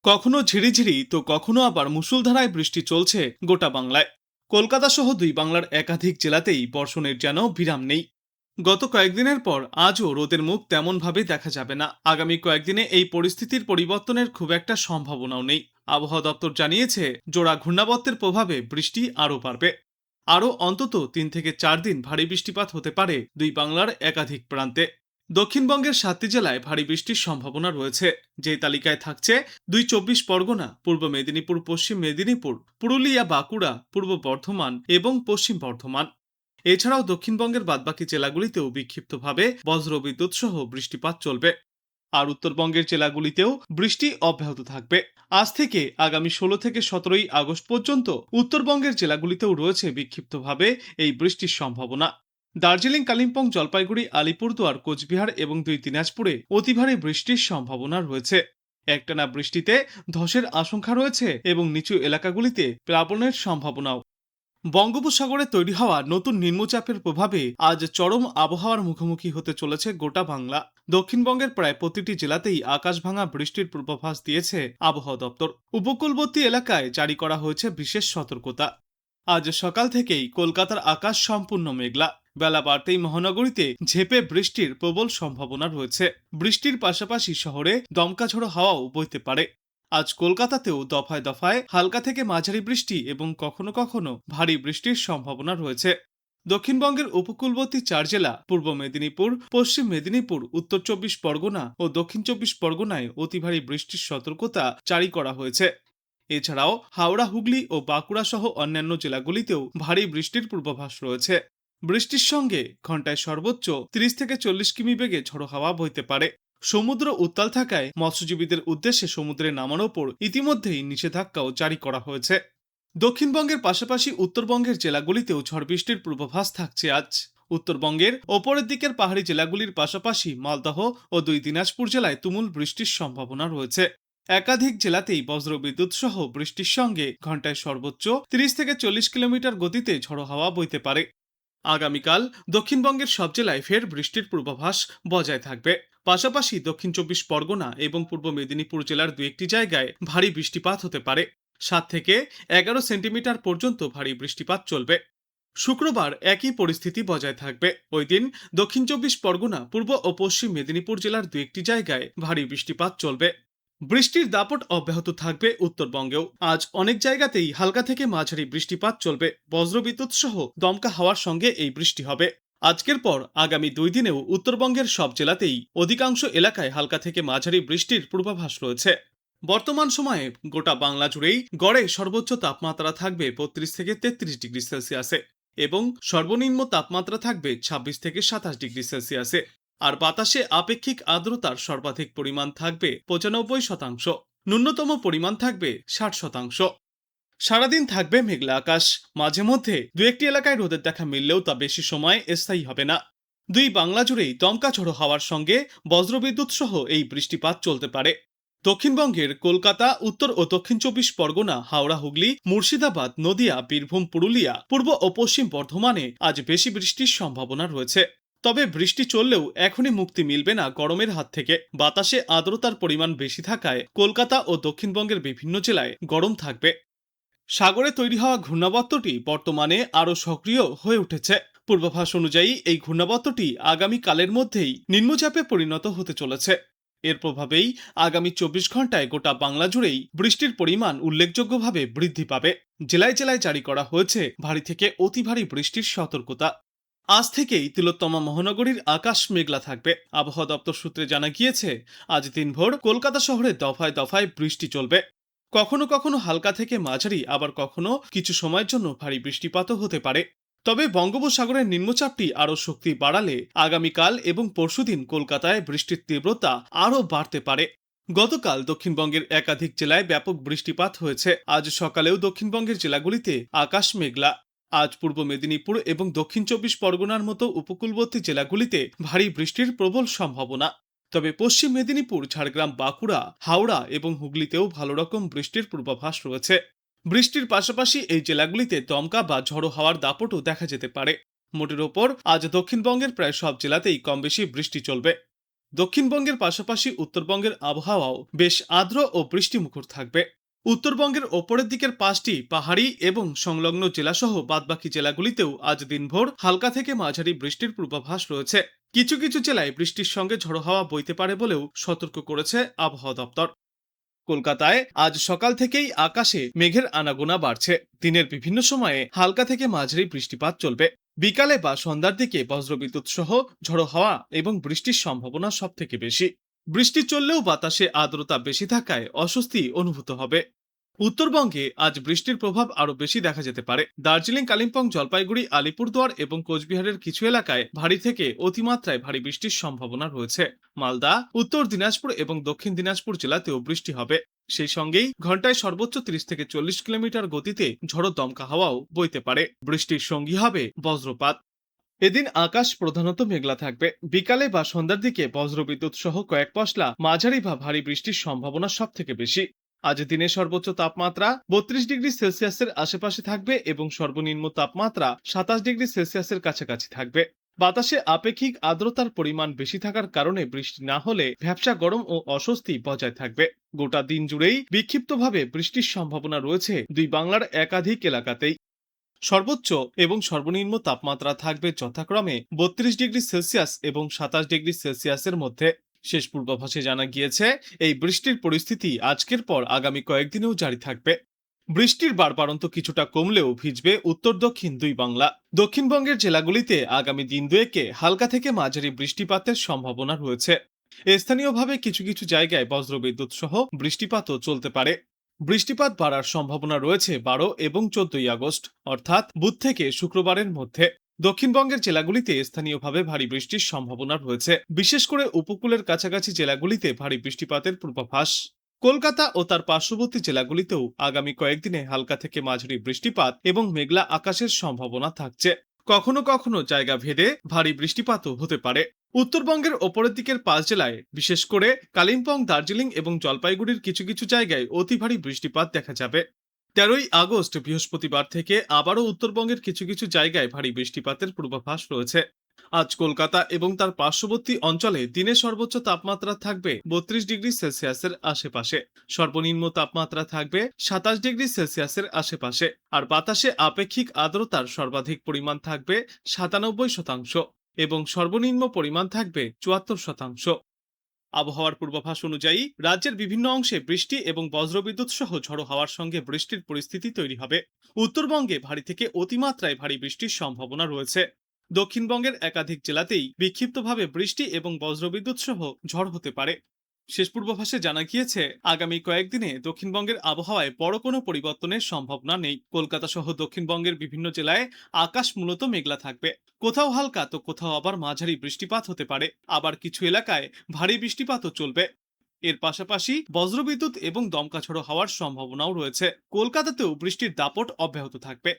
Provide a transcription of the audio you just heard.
কখনো ঝিরিঝিরি তো কখনো আবার মুষলধারায় বৃষ্টি চলছে গোটা বাংলায়। কলকাতা সহ দুই বাংলার একাধিক জেলাতেই বর্ষণের যেন বিরাম নেই। গত কয়েকদিনের পর আজও রোদের মুখ তেমনভাবে দেখা যাবে না। আগামী কয়েকদিনে এই পরিস্থিতির পরিবর্তনের খুব একটা সম্ভাবনাও নেই। আবহাওয়া দপ্তর জানিয়েছে, জোড়া ঘূর্ণাবর্তের প্রভাবে বৃষ্টি আরও বাড়বে। আরও অন্তত 3 থেকে 4 দিন ভারী বৃষ্টিপাত হতে পারে দুই বাংলার একাধিক প্রান্তে। দক্ষিণবঙ্গের 7টি জেলায় ভারী বৃষ্টির সম্ভাবনা রয়েছে, যে তালিকায় থাকছে দুই 24 পরগনা, পূর্ব মেদিনীপুর, পশ্চিম মেদিনীপুর, পুরুলিয়া, বাঁকুড়া, পূর্ব বর্ধমান এবং পশ্চিম বর্ধমান। এছাড়াও দক্ষিণবঙ্গের বাদবাকি জেলাগুলিতেও বিক্ষিপ্তভাবে বজ্রবিদ্যুৎ সহ বৃষ্টিপাত চলবে। আর উত্তরবঙ্গের জেলাগুলিতেও বৃষ্টি অব্যাহত থাকবে। আজ থেকে আগামী 16 থেকে 17 আগস্ট পর্যন্ত উত্তরবঙ্গের জেলাগুলিতেও রয়েছে বিক্ষিপ্তভাবে এই বৃষ্টির সম্ভাবনা। দার্জিলিং, কালিম্পং, জলপাইগুড়ি, আলিপুরদুয়ার, কোচবিহার এবং দুই দিনাজপুরে অতি ভারী বৃষ্টির সম্ভাবনা রয়েছে। একটানা বৃষ্টিতে ধসের আশঙ্কা রয়েছে এবং নিচু এলাকাগুলিতে প্লাবনের সম্ভাবনাও। বঙ্গোপসাগরে তৈরি হওয়া নতুন নিম্নচাপের প্রভাবে আজ চরম আবহাওয়ার মুখোমুখি হতে চলেছে গোটা বাংলা। দক্ষিণবঙ্গের প্রায় প্রতিটি জেলাতেই আকাশ ভাঙা বৃষ্টির পূর্বাভাস দিয়েছে আবহাওয়া দপ্তর। উপকূলবর্তী এলাকায় জারি করা হয়েছে বিশেষ সতর্কতা। আজ সকাল থেকেই কলকাতার আকাশ সম্পূর্ণ মেঘলা। বেলা বাড়তেই মহানগরীতে ঝেঁপে বৃষ্টির প্রবল সম্ভাবনা রয়েছে। বৃষ্টির পাশাপাশি শহরে দমকা ঝোড়ো হাওয়াও বইতে পারে। আজ কলকাতাতেও দফায় দফায় হালকা থেকে মাঝারি বৃষ্টি এবং কখনো কখনো ভারী বৃষ্টির সম্ভাবনা রয়েছে। দক্ষিণবঙ্গের উপকূলবর্তী 4 জেলা পূর্ব মেদিনীপুর, পশ্চিম মেদিনীপুর, উত্তর 24 পরগনা ও দক্ষিণ 24 পরগনায় অতি ভারী বৃষ্টির সতর্কতা জারি করা হয়েছে। এছাড়াও হাওড়া, হুগলি ও বাঁকুড়া সহ অন্যান্য জেলাগুলিতেও ভারী বৃষ্টির পূর্বাভাস রয়েছে। বৃষ্টির সঙ্গে ঘন্টায় সর্বোচ্চ 30 থেকে 40 কিমি বেগে ঝড়ো হাওয়া বইতে পারে। সমুদ্র উত্তাল থাকায় মৎস্যজীবীদের উদ্দেশ্যে সমুদ্রে নামানোর উপর ইতিমধ্যেই নিষেধাজ্ঞাও জারি করা হয়েছে। দক্ষিণবঙ্গের পাশাপাশি উত্তরবঙ্গের জেলাগুলিতেও ঝড় বৃষ্টির পূর্বাভাস থাকছে আজ। উত্তরবঙ্গের ওপরের দিকের পাহাড়ি জেলাগুলির পাশাপাশি মালদহ ও দুই দিনাজপুর জেলায় তুমুল বৃষ্টির সম্ভাবনা রয়েছে। একাধিক জেলাতেই বজ্রবিদ্যুৎ সহ বৃষ্টির সঙ্গে ঘন্টায় সর্বোচ্চ 30 থেকে 40 কিলোমিটার গতিতে ঝড়ো হাওয়া বইতে পারে। আগামীকাল দক্ষিণবঙ্গের সব জেলায় ফের বৃষ্টির পূর্বাভাস বজায় থাকবে। পাশাপাশি দক্ষিণ 24 পরগনা এবং পূর্ব মেদিনীপুর জেলার দু একটি জায়গায় ভারী বৃষ্টিপাত হতে পারে। 7 থেকে 11 সেন্টিমিটার পর্যন্ত ভারী বৃষ্টিপাত চলবে। শুক্রবার একই পরিস্থিতি বজায় থাকবে। ওই দিন দক্ষিণ 24 পরগনা, পূর্ব ও পশ্চিম মেদিনীপুর জেলার দু একটি জায়গায় ভারী বৃষ্টিপাত চলবে। বৃষ্টির দাপট অব্যাহত থাকবে উত্তরবঙ্গেও। আজ অনেক জায়গাতেই হালকা থেকে মাঝারি বৃষ্টিপাত চলবে। বজ্রবিদ্যুৎ সহ দমকা হাওয়ার সঙ্গে এই বৃষ্টি হবে। আজকের পর আগামী 2 দিনেও উত্তরবঙ্গের সব জেলাতেই অধিকাংশ এলাকায় হালকা থেকে মাঝারি বৃষ্টির পূর্বাভাস রয়েছে। বর্তমান সময়ে গোটা বাংলা জুড়েই গড়ে সর্বোচ্চ তাপমাত্রা থাকবে 32 থেকে 33 ডিগ্রি সেলসিয়াসে এবং সর্বনিম্ন তাপমাত্রা থাকবে 26 থেকে 27 ডিগ্রি সেলসিয়াসে। আর বাতাসে আপেক্ষিক আর্দ্রতার সর্বাধিক পরিমাণ থাকবে 95%, ন্যূনতম পরিমাণ থাকবে 60%। সারাদিন থাকবে মেঘলা আকাশ। মাঝে মধ্যে দু একটি এলাকায় রোদের দেখা মিললেও তা বেশি সময় স্থায়ী হবে না। দুই বাংলা জুড়েই দমকা ঝোড়ো হাওয়ার সঙ্গে বজ্রবিদ্যুৎ সহ এই বৃষ্টিপাত চলতে পারে। দক্ষিণবঙ্গের কলকাতা, উত্তর ও দক্ষিণ 24 পরগনা, হাওড়া, হুগলি, মুর্শিদাবাদ, নদিয়া, বীরভূম, পুরুলিয়া, পূর্ব ও পশ্চিম বর্ধমানে আজ বেশি বৃষ্টির সম্ভাবনা রয়েছে। তবে বৃষ্টি চললেও এখনই মুক্তি মিলবে না গরমের হাত থেকে। বাতাসে আর্দ্রতার পরিমাণ বেশি থাকায় কলকাতা ও দক্ষিণবঙ্গের বিভিন্ন জেলায় গরম থাকবে। সাগরে তৈরি হওয়া ঘূর্ণাবর্তটি বর্তমানে আরও সক্রিয় হয়ে উঠেছে। পূর্বাভাস অনুযায়ী এই ঘূর্ণাবর্তটি আগামীকালের মধ্যেই নিম্নচাপে পরিণত হতে চলেছে। এর প্রভাবেই আগামী 24 ঘন্টায় গোটা বাংলা জুড়েই বৃষ্টির পরিমাণ উল্লেখযোগ্যভাবে বৃদ্ধি পাবে। জেলায় জেলায় জারি করা হয়েছে ভারী থেকে অতি ভারী বৃষ্টির সতর্কতা। আজ থেকেই তিলোত্তমা মহানগরীর আকাশ মেঘলা থাকবে। আবহাওয়া দপ্তর সূত্রে জানা গিয়েছে, আজ দিনভর কলকাতা শহরে দফায় দফায় বৃষ্টি চলবে। কখনো কখনো হালকা থেকে মাঝারি, আবার কখনো কিছু সময়ের জন্য ভারী বৃষ্টিপাতও হতে পারে। তবে বঙ্গোপসাগরের নিম্নচাপটি আরও শক্তি বাড়ালে আগামীকাল এবং পরশুদিন কলকাতায় বৃষ্টির তীব্রতা আরও বাড়তে পারে। গতকাল দক্ষিণবঙ্গের একাধিক জেলায় ব্যাপক বৃষ্টিপাত হয়েছে। আজ সকালেও দক্ষিণবঙ্গের জেলাগুলিতে আকাশ মেঘলা। আজ পূর্ব মেদিনীপুর এবং দক্ষিণ 24 পরগনার মতো উপকূলবর্তী জেলাগুলিতে ভারী বৃষ্টির প্রবল সম্ভাবনা। তবে পশ্চিম মেদিনীপুর, ঝাড়গ্রাম, বাঁকুড়া, হাওড়া এবং হুগলিতেও ভালো রকম বৃষ্টির পূর্বাভাস রয়েছে। বৃষ্টির পাশাপাশি এই জেলাগুলিতে দমকা বা ঝড়ো হাওয়ার দাপটও দেখা যেতে পারে। মোটের ওপর আজ দক্ষিণবঙ্গের প্রায় সব জেলাতেই কম বেশি বৃষ্টি চলবে। দক্ষিণবঙ্গের পাশাপাশি উত্তরবঙ্গের আবহাওয়াও বেশ আর্দ্র ও বৃষ্টিমুখর থাকবে। উত্তরবঙ্গের ওপরের দিকের 5টি পাহাড়ি এবং সংলগ্ন জেলাসহ বাদবাকি জেলাগুলিতেও আজ দিনভর হালকা থেকে মাঝারি বৃষ্টির পূর্বাভাস রয়েছে। কিছু কিছু জেলায় বৃষ্টির সঙ্গে ঝড়ো হাওয়া বইতে পারে বলেও সতর্ক করেছে আবহাওয়া দপ্তর। কলকাতায় আজ সকাল থেকেই আকাশে মেঘের আনাগোনা বাড়ছে। দিনের বিভিন্ন সময়ে হালকা থেকে মাঝারি বৃষ্টিপাত চলবে। বিকালে বা সন্ধ্যার দিকে বজ্রবিদ্যুৎ সহ ঝড়ো হাওয়া এবং বৃষ্টির সম্ভাবনা সব থেকে বেশি। বৃষ্টি চললেও বাতাসে আর্দ্রতা বেশি থাকায় অস্বস্তি অনুভূত হবে। উত্তরবঙ্গে আজ বৃষ্টির প্রভাব আরো বেশি দেখা যেতে পারে। দার্জিলিং, কালিম্পং, জলপাইগুড়ি, আলিপুরদুয়ার এবং কোচবিহারের কিছু এলাকায় ভারী থেকে অতিমাত্রায় ভারী বৃষ্টির সম্ভাবনা রয়েছে। মালদা, উত্তর দিনাজপুর এবং দক্ষিণ দিনাজপুর জেলাতেও বৃষ্টি হবে। সেই সঙ্গেই ঘন্টায় সর্বোচ্চ 30 থেকে 40 কিলোমিটার গতিতে ঝড়ো দমকা হাওয়াও বইতে পারে। বৃষ্টির সঙ্গী হবে বজ্রপাত। এদিন আকাশ প্রধানত মেঘলা থাকবে। বিকালে বা সন্ধ্যার দিকে বজ্রবিদ্যুৎ সহ কয়েক পশলা মাঝারি বা ভারী বৃষ্টির সম্ভাবনা সব থেকে বেশি। আজ দিনে সর্বোচ্চ তাপমাত্রা 32 ডিগ্রি সেলসিয়াসের আশেপাশে থাকবে এবং সর্বনিম্ন তাপমাত্রা 27 ডিগ্রি সেলসিয়াসের কাছাকাছি থাকবে। বাতাসে আপেক্ষিক আর্দ্রতার পরিমাণ বেশি থাকার কারণে বৃষ্টি না হলে ভ্যাপসা গরম ও অস্বস্তি বজায় থাকবে। গোটা দিন জুড়েই বিক্ষিপ্তভাবে বৃষ্টির সম্ভাবনা রয়েছে দুই বাংলার একাধিক এলাকাতেই। সর্বোচ্চ এবং সর্বনিম্ন তাপমাত্রা থাকবে যথাক্রমে 32 ডিগ্রি সেলসিয়াস এবং 27 ডিগ্রি সেলসিয়াসের মধ্যে। শেষ পূর্বাভাসে জানা গিয়েছে এই বৃষ্টির পরিস্থিতি আজকের পর আগামী কয়েকদিনেও জারি থাকবে। বৃষ্টির বাড়বাড়ন্ত কিছুটা কমলেও ভিজবে উত্তর দক্ষিণ দুই বাংলা। দক্ষিণবঙ্গের জেলাগুলিতে আগামী দিন দুয়েকে হালকা থেকে মাঝারি বৃষ্টিপাতের সম্ভাবনা রয়েছে। স্থানীয়ভাবে কিছু কিছু জায়গায় বজ্রবিদ্যুৎ সহ বৃষ্টিপাতও চলতে পারে। বৃষ্টিপাত বাড়ার সম্ভাবনা রয়েছে 12 এবং 14 আগস্ট, অর্থাৎ বুধ থেকে শুক্রবারের মধ্যে। দক্ষিণবঙ্গের জেলাগুলিতে স্থানীয়ভাবে ভারী বৃষ্টির সম্ভাবনা রয়েছে, বিশেষ করে উপকূলের কাছাকাছি জেলাগুলিতে ভারী বৃষ্টিপাতের পূর্বাভাস। কলকাতা ও তার পার্শ্ববর্তী জেলাগুলিতেও আগামী কয়েকদিনে হালকা থেকে মাঝারি বৃষ্টিপাত এবং মেঘলা আকাশের সম্ভাবনা থাকছে। কখনো কখনো জায়গা ভেদে ভারী বৃষ্টিপাতও হতে পারে। উত্তরবঙ্গের ওপরের দিকের 5 জেলায়, বিশেষ করে কালিম্পং, দার্জিলিং এবং জলপাইগুড়ির কিছু কিছু জায়গায় অতি ভারী বৃষ্টিপাত দেখা যাবে। 13 আগস্ট বৃহস্পতিবার থেকে আবারও উত্তরবঙ্গের কিছু কিছু জায়গায় ভারী বৃষ্টিপাতের পূর্বাভাস রয়েছে। আজ কলকাতা এবং তার পার্শ্ববর্তী অঞ্চলে দিনে সর্বোচ্চ তাপমাত্রা থাকবে 32 ডিগ্রি সেলসিয়াসের আশেপাশে, সর্বনিম্ন তাপমাত্রা থাকবে 27 ডিগ্রি সেলসিয়াসের আশেপাশে, আর বাতাসে আপেক্ষিক আর্দ্রতার সর্বাধিক পরিমাণ থাকবে 97% এবং সর্বনিম্ন পরিমাণ থাকবে 74%। আবহাওয়ার পূর্বাভাস অনুযায়ী রাজ্যের বিভিন্ন অংশে বৃষ্টি এবং বজ্রবিদ্যুৎ সহ ঝড়ো হাওয়ার সঙ্গে বৃষ্টির পরিস্থিতি তৈরি হবে। উত্তরবঙ্গে ভারী থেকে অতিমাত্রায় ভারী বৃষ্টির সম্ভাবনা রয়েছে। দক্ষিণবঙ্গের একাধিক জেলাতেই বিক্ষিপ্তভাবে বৃষ্টি এবং বজ্রবিদ্যুৎ সহ ঝড় হতে পারে। শেষ পূর্বাভাসে জানা গিয়েছে আগামী কয়েকদিনে দক্ষিণবঙ্গের আবহাওয়ায় বড় কোনো পরিবর্তনের সম্ভাবনা নেই। কলকাতা সহ দক্ষিণবঙ্গের বিভিন্ন জেলায় আকাশ মূলত মেঘলা থাকবে। কোথাও হালকা তো কোথাও আবার মাঝারি বৃষ্টিপাত হতে পারে। আবার কিছু এলাকায় ভারী বৃষ্টিপাতও চলবে। এর পাশাপাশি বজ্রবিদ্যুৎ এবং দমকা ঝড়ো হওয়ার সম্ভাবনাও রয়েছে। কলকাতাতেও বৃষ্টির দাপট অব্যাহত থাকবে।